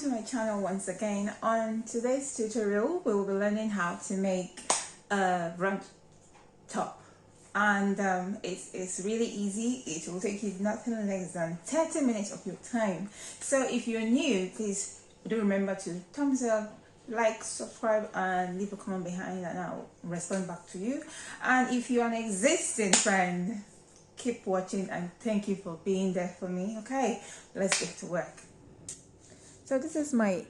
to my channel once again. On today's tutorial we will be learning how to make a ruched top, and it's really easy. It will take you nothing less than 30 minutes of your time. So if you're new, please do remember to thumbs up, like, subscribe, and leave a comment behind, and I'll respond back to you. And if you're an existing friend, keep watching, and thank you for being there for me. Okay, let's get to work. So this is my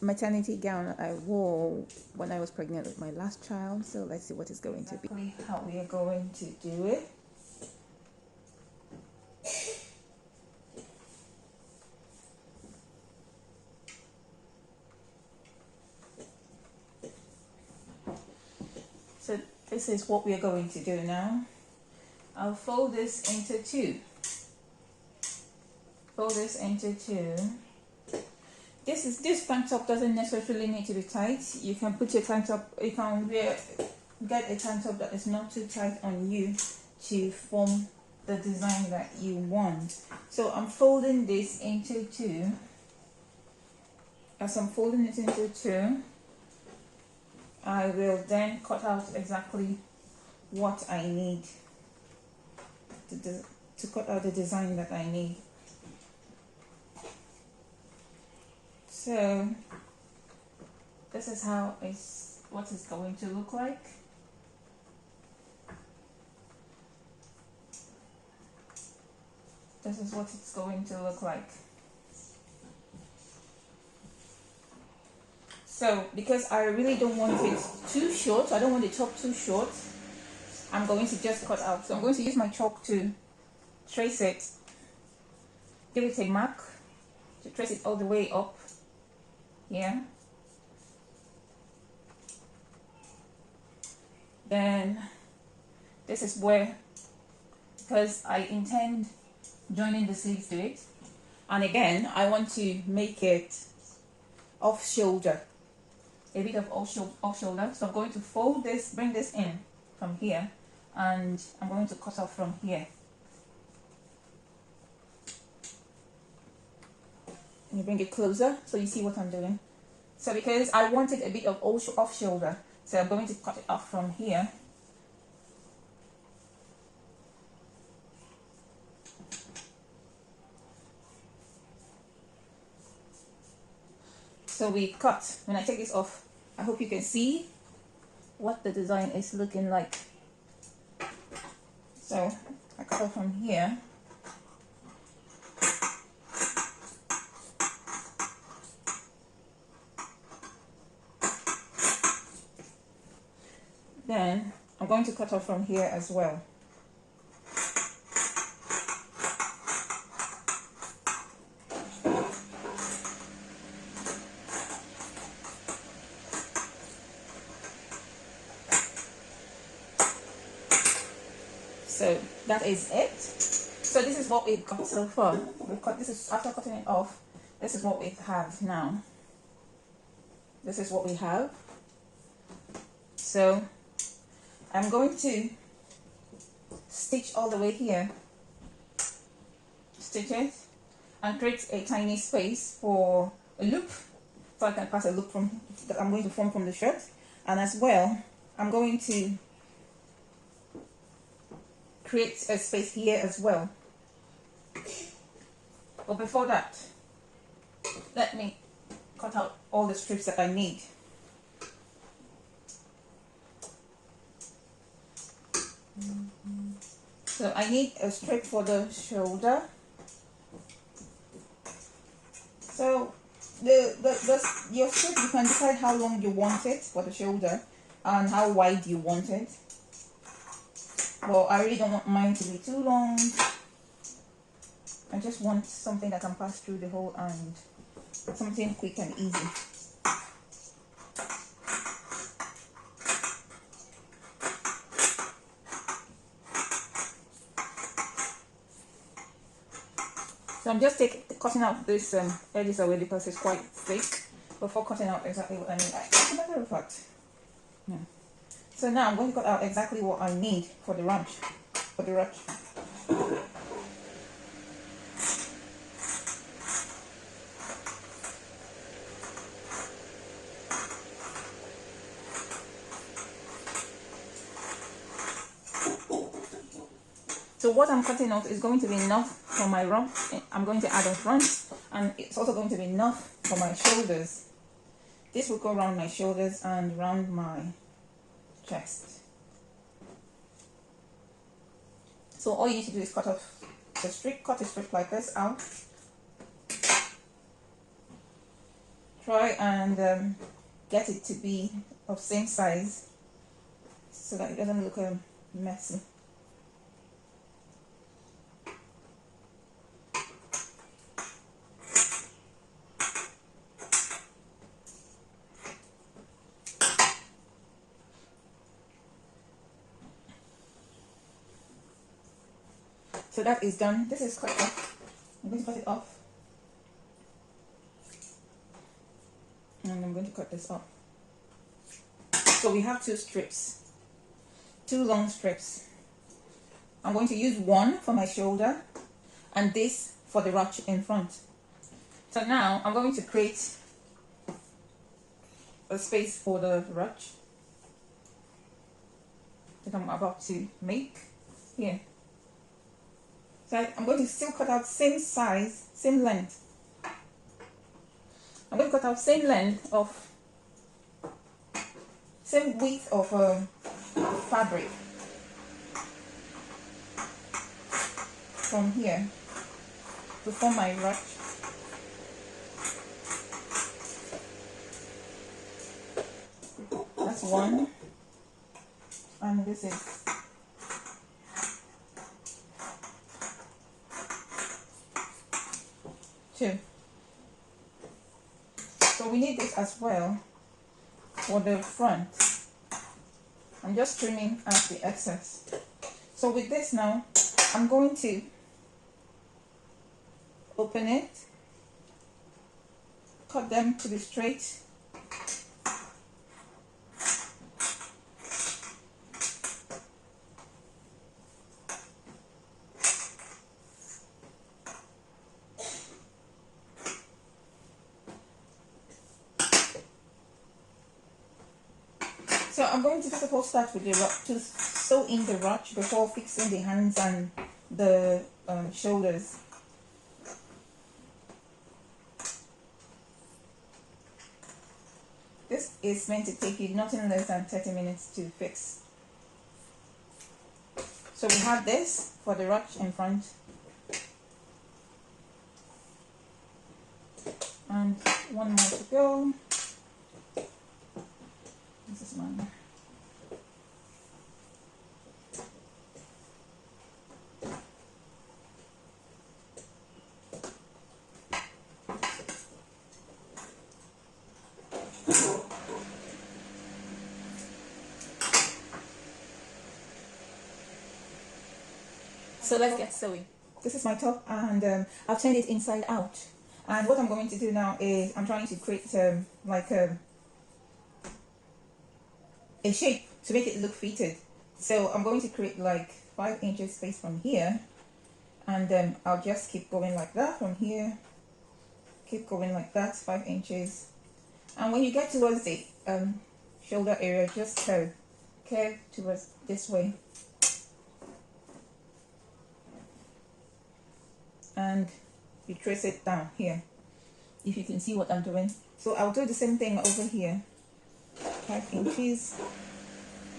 maternity gown I wore when I was pregnant with my last child. So let's see what it's going to be. How we are going to do it. So this is what we are going to do now. I'll fold this into two. Fold this into two. This tank top doesn't necessarily need to be tight. You can put your tank top, you can get a tank top that is not too tight on you to form the design that you want. So I'm folding this into two. As I'm folding it into two, I will then cut out exactly what I need to cut out the design that I need. So this is what it's going to look like. This is what it's going to look like. So because I really don't want it too short, I don't want the top too short, I'm going to just cut out. So I'm going to use my chalk to trace it, give it a mark, to trace it all the way up. Yeah. Then this is where, because I intend joining the sleeves to it, and again I want to make it off shoulder, a bit of off shoulder. So I'm going to fold this, bring this in from here, and I'm going to cut off from here. Let me bring it closer so you see what I'm doing. So because I wanted a bit of off shoulder, so I'm going to cut it off from here. So we cut. When I take this off, I hope you can see what the design is looking like. So I cut off from here. Then I'm going to cut off from here as well. So that is it. So this is what we've got so far. This is after cutting it off. This is what we have now. This is what we have. So I'm going to stitch all the way here, stitch it, and create a tiny space for a loop, so I can pass a loop from that I'm going to form from the shirt. And as well, I'm going to create a space here as well. But before that, let me cut out all the strips that I need. So I need a strip for the shoulder. So your strip, you can decide how long you want it for the shoulder and how wide you want it. Well, I really don't want mine to be too long. I just want something that can pass through the hole, and something quick and easy. So I'm just cutting out this edges away because it's quite thick before cutting out exactly what I need. As a matter of fact, yeah. So now I'm going to cut out exactly what I need for the ruched. So what I'm cutting off is going to be enough for my rump. I'm going to add on front, and it's also going to be enough for my shoulders. This will go around my shoulders and around my chest. So all you need to do is cut off the strip, cut a strip like this out. Try and get it to be of same size so that it doesn't look messy. So that is done. This is cut off. I'm going to cut it off. And I'm going to cut this off. So we have two strips. Two long strips. I'm going to use one for my shoulder and this for the ruch in front. So now I'm going to create a space for the ruch that I'm about to make here. So I'm going to still cut out same size, same length. I'm going to cut out same length of, same width of fabric from here to form my ruch. That's one, and this is two. So we need this as well for the front. I'm just trimming out the excess. So with this now, I'm going to open it, cut them to be straight. So I'm going to first of all start with the ruch, to sew in the ruch before fixing the hands and the shoulders. This is meant to take you nothing less than 30 minutes to fix. So we have this for the ruch in front. And one more to go. This is mine. So let's get sewing. This is my top, and I've turned it inside out. And what I'm going to do now is I'm trying to create like a shape to make it look fitted. So I'm going to create like 5 inches space from here, and then I'll just keep going like that from here, keep going like that, 5 inches. And when you get towards the shoulder area, just curve towards this way, and you trace it down here, if you can see what I'm doing. So I'll do the same thing over here, 5 inches.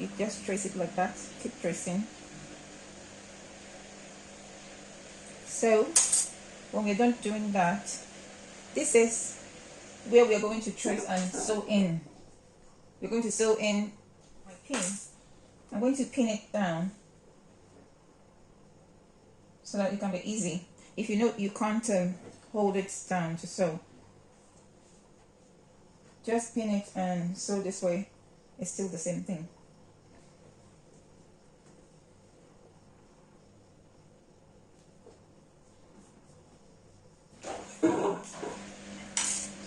You just trace it like that, keep tracing. So when we're done doing that, this is where we're going to trace and sew in. We're going to sew in my pin. I'm going to pin it down so that it can be easy. If you know you can't hold it down to sew, just pin it and sew this way. It's still the same thing.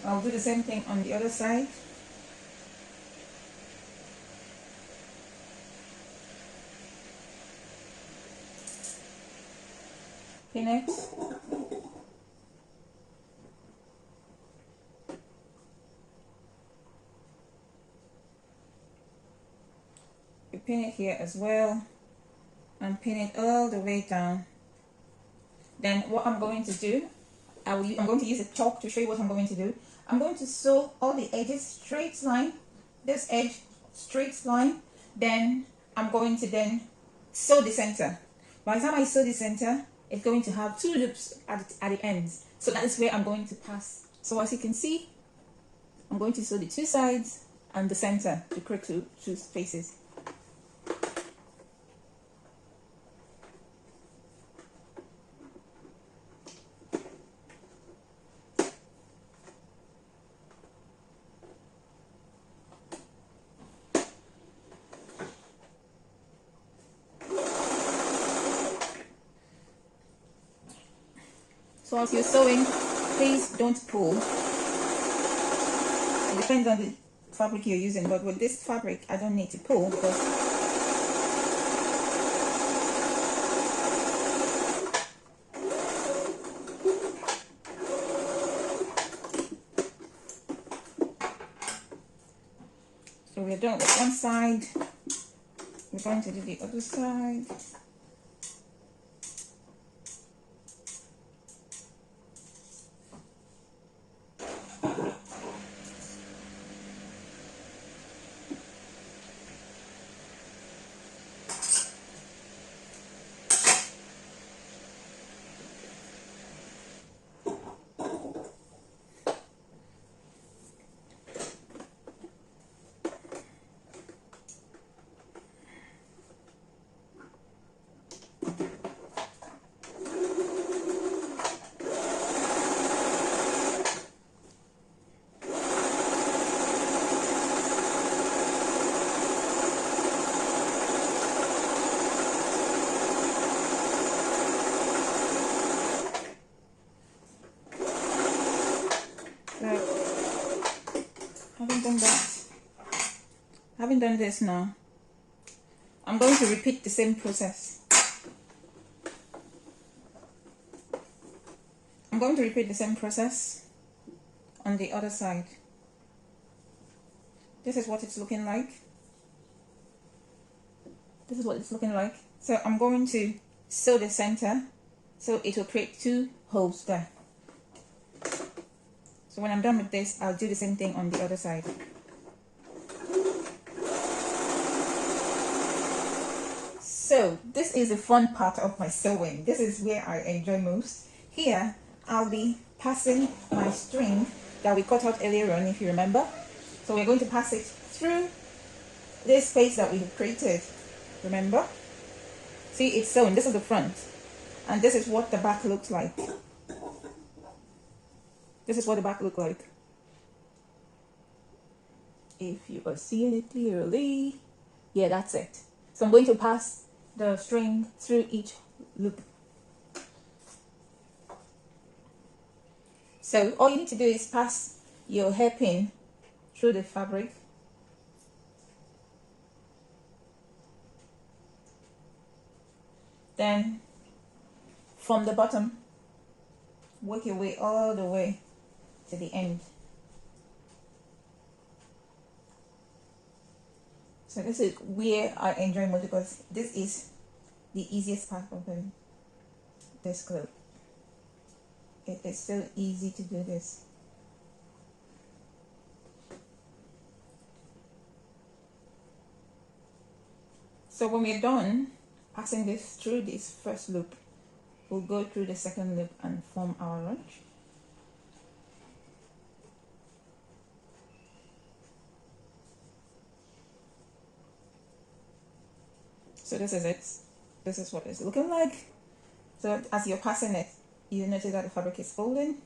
I'll do the same thing on the other side. Pin it. You pin it here as well, and pin it all the way down. Then what I'm going to do, I'm going to use a chalk to show you what I'm going to do. I'm going to sew all the edges straight line, this edge straight line. Then I'm going to then sew the center. By the time I sew the center, it's going to have 2 loops at the ends. So that is where I'm going to pass. So as you can see, I'm going to sew the 2 sides and the center to create 2 spaces. So as you're sewing, please don't pull. It depends on the fabric you're using, but with this fabric, I don't need to pull because so we're done with one side. We're going to do the other side. Having done this now, I'm going to repeat the same process. I'm going to repeat the same process on the other side. This is what it's looking like. This is what it's looking like. So I'm going to sew the center so it will create 2 holes there. So when I'm done with this, I'll do the same thing on the other side. So this is the fun part of my sewing. This is where I enjoy most. Here, I'll be passing my string that we cut out earlier on, if you remember. So we're going to pass it through this space that we have created. Remember? See, it's sewn. This is the front. And this is what the back looks like. This is what the back looks like. If you are seeing it clearly. Yeah, that's it. So I'm going to pass the string through each loop. So all you need to do is pass your hairpin through the fabric. Then from the bottom, work your way all the way to the end. So this is where I enjoy most because this is the easiest part of this clip. It is so easy to do this. So when we're done passing this through this first loop, we'll go through the second loop and form our ruch. So this is it. This is what it's looking like. So as you're passing it, you notice that the fabric is folding.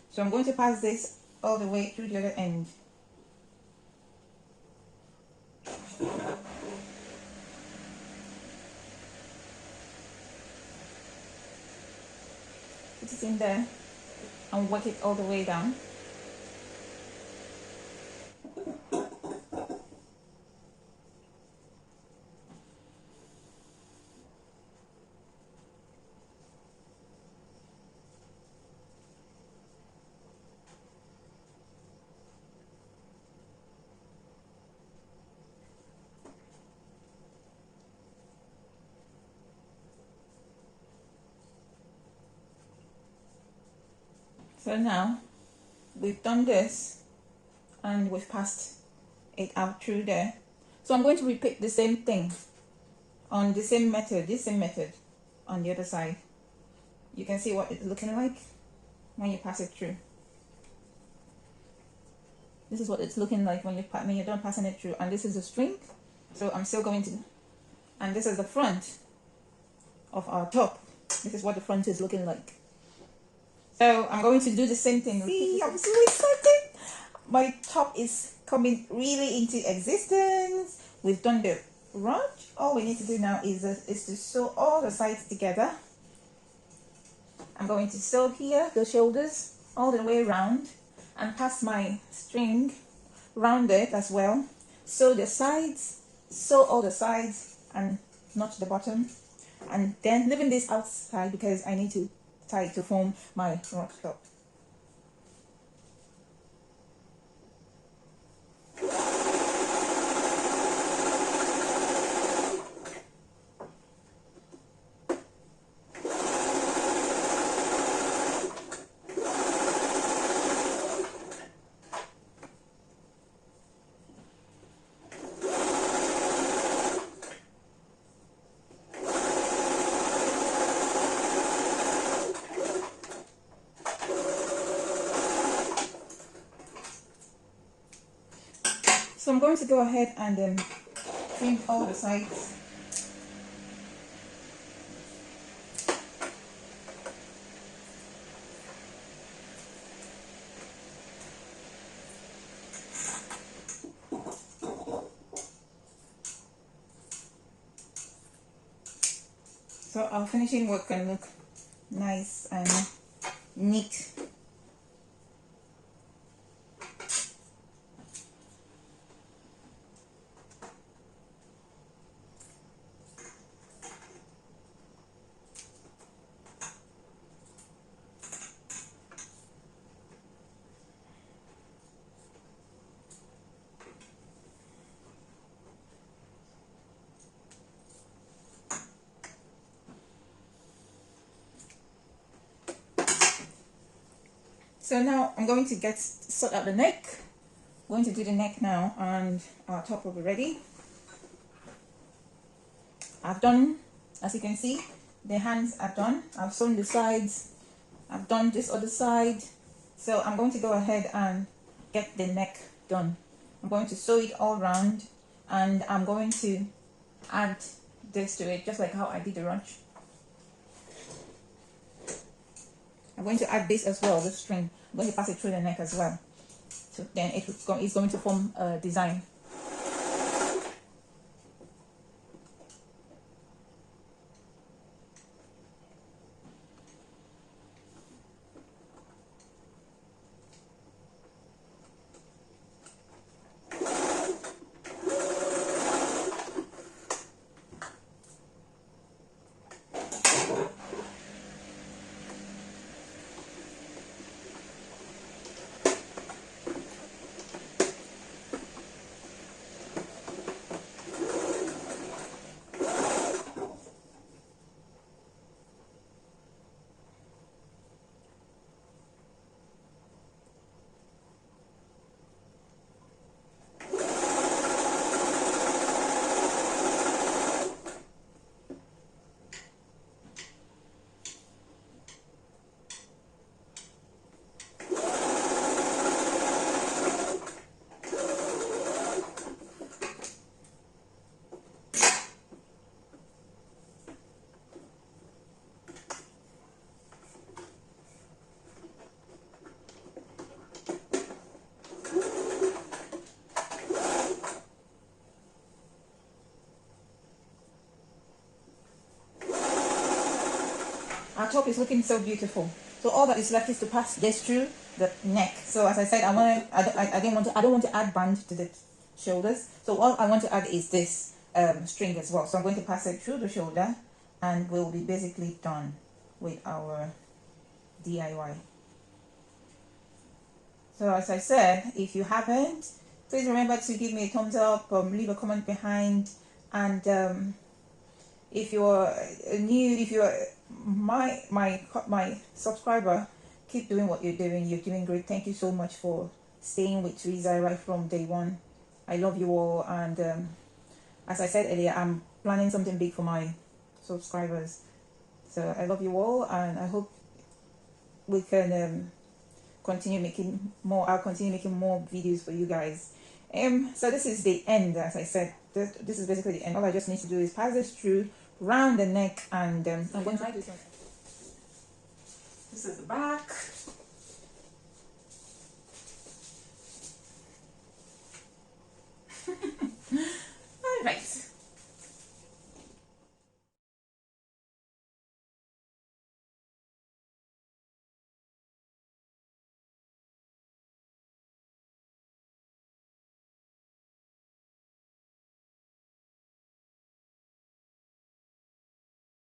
So I'm going to pass this all the way through the other end. Put it in there and work it all the way down. So now we've done this and we've passed it out through there. So I'm going to repeat the same thing on the same method, this same method on the other side. You can see what it's looking like when you pass it through. This is what it's looking like when you're done passing it through, and this is the string. So I'm still going to, and this is the front of our top. This is what the front is looking like. So I'm going to do the same thing. See, I'm so excited. My top is coming really into existence. We've done the ruch. All we need to do now is to sew all the sides together. I'm going to sew here the shoulders all the way around and pass my string round it as well. Sew the sides, sew all the sides and notch the bottom, and then leaving this outside because I need to tie it to form my ruched top. So I'm going to go ahead and trim all the sides. So our finishing work can look nice and neat. So now I'm going to sort out the neck. I'm going to do the neck now, and our top will be ready. I've done, as you can see, the hands are done. I've sewn the sides. I've done this other side. So I'm going to go ahead and get the neck done. I'm going to sew it all round, and I'm going to add this to it, just like how I did the ruch. I'm going to add this as well, the string. I'm going to pass it through the neck as well. So then it's going to form a design. Our top is looking so beautiful. So all that is left is to pass this through the neck. So as I said, I don't want to add band to the shoulders. So all I want to add is this string as well. So I'm going to pass it through the shoulder, and we'll be basically done with our DIY. So as I said, if you haven't, please remember to give me a thumbs up, leave a comment behind, and if you're new, if you're my subscriber, keep doing what you're doing. You're doing great. Thank you so much for staying with Teresa right from day one. I love you all, and as I said earlier, I'm planning something big for my subscribers. So I love you all, and I hope we can continue making more. I'll continue making more videos for you guys. So this is the end. As I said, this is basically the end. All I just need to do is pass this through round the neck, and I'm going to do something. This is the back. All right.